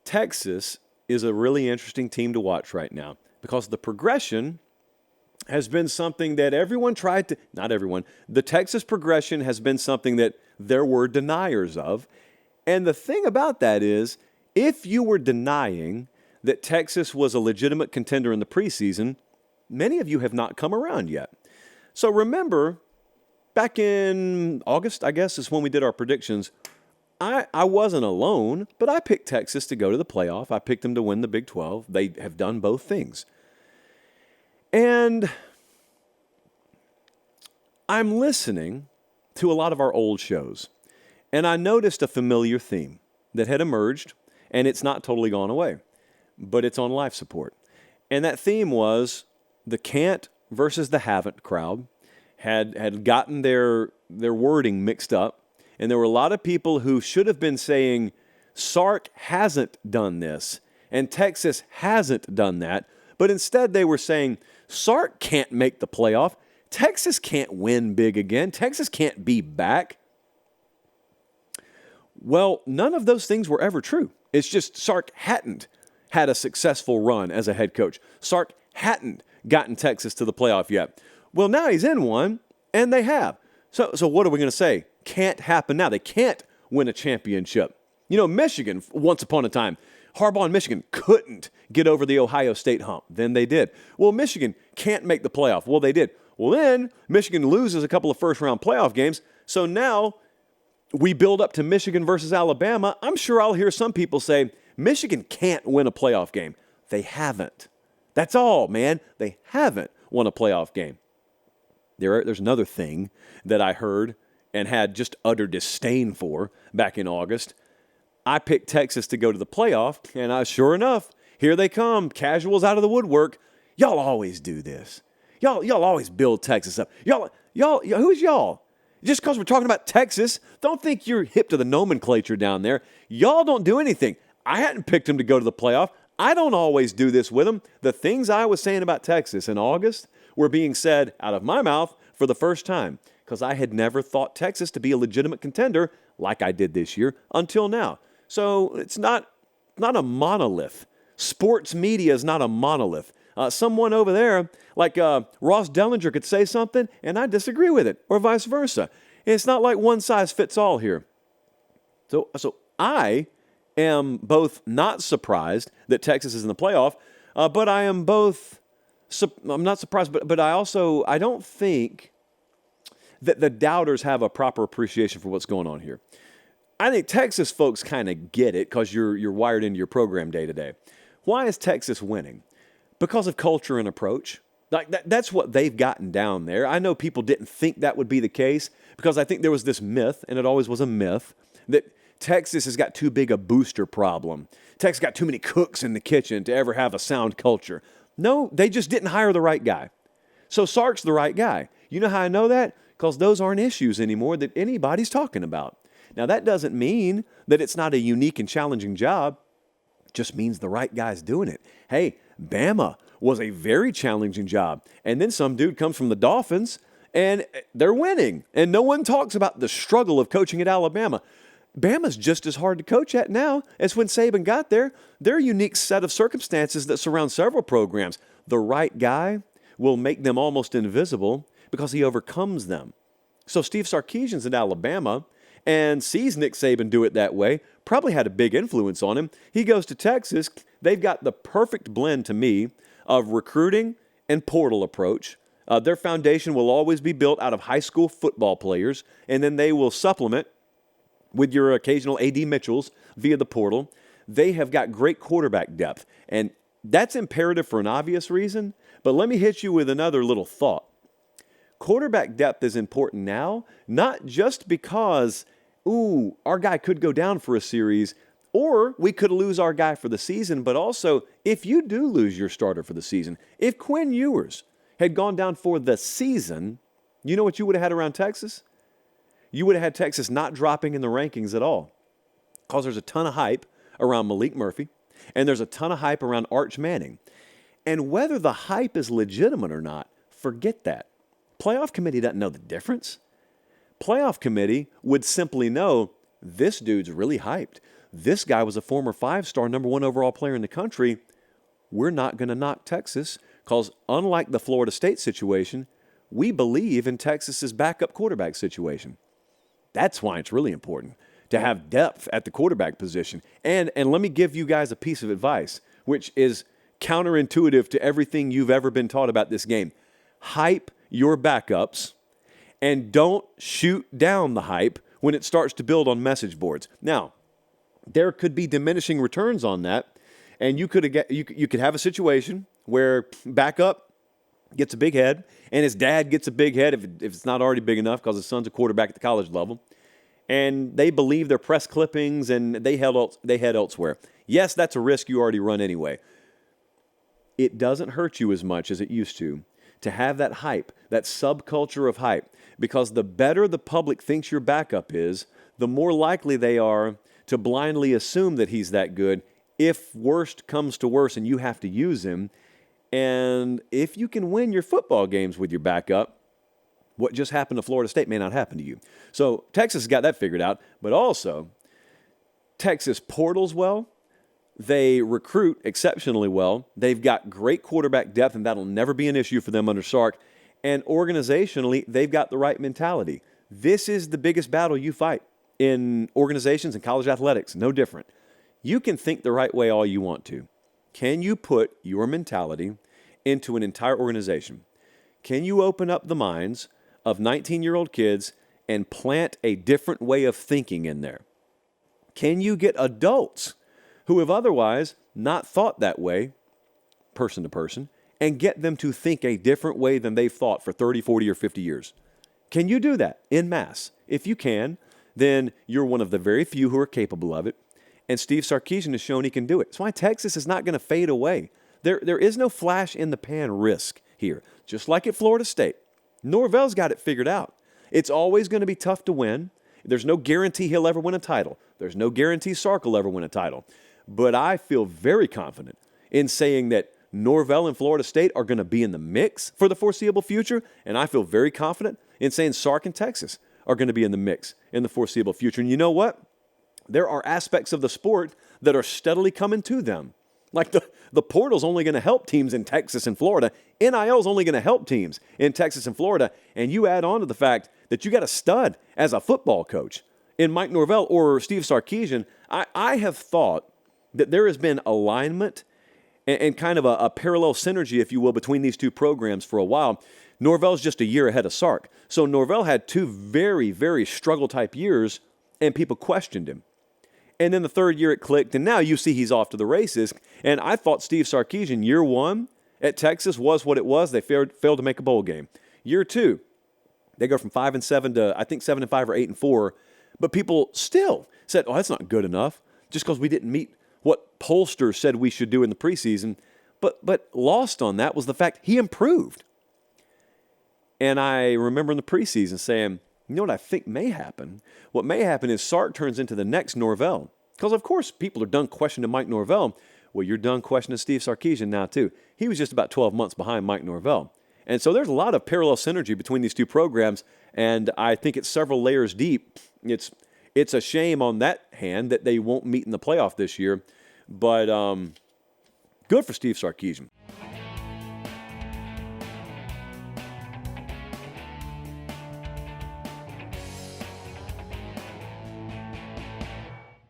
Texas is a really interesting team to watch right now because the progression has been something that everyone tried to, not everyone, the Texas progression has been something that there were deniers of. And the thing about that is, if you were denying that Texas was a legitimate contender in the preseason, many of you have not come around yet. So remember, back in August, I guess, is when we did our predictions. I wasn't alone, but I picked Texas to go to the playoff. I picked them to win the Big 12. They have done both things. And I'm listening to a lot of our old shows, and I noticed a familiar theme that had emerged, and it's not totally gone away, but it's on life support. And that theme was the can't versus the haven't crowd had gotten their wording mixed up, and there were a lot of people who should have been saying, Sark hasn't done this, and Texas hasn't done that, but instead they were saying, Sark can't make the playoff, Texas can't win big again, Texas can't be back. Well, none of those things were ever true. It's just Sark hadn't had a successful run as a head coach. Sark hadn't gotten Texas to the playoff yet. Well, now he's in one, and they have. So what are we going to say? Can't happen now. They can't win a championship. You know, Michigan, once upon a time, Harbaugh and Michigan couldn't get over the Ohio State hump. Then they did. Well, Michigan can't make the playoff. Well, they did. Well, then Michigan loses a couple of first-round playoff games. So now we build up to Michigan versus Alabama. I'm sure I'll hear some people say, Michigan can't win a playoff game. They haven't. That's all, man. They haven't won a playoff game. There's another thing that I heard and had just utter disdain for back in August. I picked Texas to go to the playoff, and sure enough, here they come, casuals out of the woodwork. Y'all always do this. Y'all always build Texas up. Y'all, who's y'all? Just because we're talking about Texas, don't think you're hip to the nomenclature down there. Y'all don't do anything. I hadn't picked them to go to the playoff. I don't always do this with them. The things I was saying about Texas in August were being said out of my mouth for the first time because I had never thought Texas to be a legitimate contender like I did this year until now. So it's not a monolith. Sports media is not a monolith. Someone over there, like Ross Dellinger, could say something, and I disagree with it, or vice versa. It's not like one size fits all here. So I am both not surprised that Texas is in the playoff, but I am both. I'm not surprised, but I don't think that the doubters have a proper appreciation for what's going on here. I think Texas folks kind of get it because you're wired into your program day to day. Why is Texas winning? Because of culture and approach. Like that's what they've gotten down there. I know people didn't think that would be the case because I think there was this myth, and it always was a myth, that Texas has got too big a booster problem. Texas got too many cooks in the kitchen to ever have a sound culture. No, they just didn't hire the right guy. So Sark's the right guy. You know how I know that? Because those aren't issues anymore that anybody's talking about. Now, that doesn't mean that it's not a unique and challenging job. It just means the right guy's doing it. Hey, Bama was a very challenging job. And then some dude comes from the Dolphins, and they're winning. And no one talks about the struggle of coaching at Alabama. Bama's just as hard to coach at now as when Saban got there. There are a unique set of circumstances that surround several programs. The right guy will make them almost invisible because he overcomes them. So Steve Sarkisian's at Alabama and sees Nick Saban do it that way, probably had a big influence on him. He goes to Texas. They've got the perfect blend to me of recruiting and portal approach. Their foundation will always be built out of high school football players, and then they will supplement with your occasional A.D. Mitchells via the portal. They have got great quarterback depth, and that's imperative for an obvious reason, but let me hit you with another little thought. Quarterback depth is important now, not just because, our guy could go down for a series, or we could lose our guy for the season, but also if you do lose your starter for the season, if Quinn Ewers had gone down for the season, you know what you would have had around Texas? You would have had Texas not dropping in the rankings at all because there's a ton of hype around Malik Murphy, and there's a ton of hype around Arch Manning. And whether the hype is legitimate or not, forget that. Playoff committee doesn't know the difference. Playoff committee would simply know this dude's really hyped. this guy was a former 5-star number 1 overall player in the country. We're not going to knock Texas because unlike the Florida State situation, we believe in Texas's backup quarterback situation. That's why it's really important to have depth at the quarterback position. And let me give you guys a piece of advice, which is counterintuitive to everything you've ever been taught about this game. Hype your backups and don't shoot down the hype when it starts to build on message boards. Now, there could be diminishing returns on that, and you could have a situation where backup gets a big head and his dad gets a big head if it's not already big enough because his son's a quarterback at the college level, and they believe their press clippings and they head elsewhere. Yes, that's a risk you already run anyway. It doesn't hurt you as much as it used to have that hype, that subculture of hype, because the better the public thinks your backup is, the more likely they are to blindly assume that he's that good if worst comes to worse and you have to use him. And if you can win your football games with your backup, what just happened to Florida State may not happen to you. So Texas has got that figured out, but also Texas portals well. They recruit exceptionally well. They've got great quarterback depth, and that'll never be an issue for them under Sark. And organizationally, they've got the right mentality. This is the biggest battle you fight in organizations and college athletics, no different. You can think the right way all you want to. Can you put your mentality into an entire organization? Can you open up the minds of 19-year-old kids and plant a different way of thinking in there? Can you get adults who have otherwise not thought that way, person to person, and get them to think a different way than they've thought for 30, 40, or 50 years? Can you do that en masse? If you can, then you're one of the very few who are capable of it, and Steve Sarkisian has shown he can do it. That's why Texas is not going to fade away. There is no flash-in-the-pan risk here. Just like at Florida State, Norvell's got it figured out. It's always going to be tough to win. There's no guarantee he'll ever win a title. There's no guarantee Sark will ever win a title. But I feel very confident in saying that Norvell and Florida State are going to be in the mix for the foreseeable future, and I feel very confident in saying Sark and Texas are going to be in the mix in the foreseeable future. And you know what? There are aspects of the sport that are steadily coming to them. Like the portal's only going to help teams in Texas and Florida. NIL's only going to help teams in Texas and Florida. And you add on to the fact that you got a stud as a football coach in Mike Norvell or Steve Sarkisian. I have thought that there has been alignment and kind of a parallel synergy, if you will, between these two programs for a while. Norvell's just a year ahead of Sark. So Norvell had 2 very, very struggle-type years, and people questioned him. And then the third year it clicked, and now you see he's off to the races. And I thought Steve Sarkisian, year 1 at Texas was what it was. They failed to make a bowl game. Year 2, they go from 5-7 to, I think, 7-5 or 8-4. But people still said, oh, that's not good enough, just because we didn't meet what pollsters said we should do in the preseason. But lost on that was the fact he improved. And I remember in the preseason saying, you know what I think may happen? What may happen is Sark turns into the next Norvell. Because, of course, people are done questioning Mike Norvell. Well, you're done questioning Steve Sarkisian now, too. He was just about 12 months behind Mike Norvell. And so there's a lot of parallel synergy between these two programs, and I think it's several layers deep. It's a shame on that hand that they won't meet in the playoff this year, but good for Steve Sarkisian.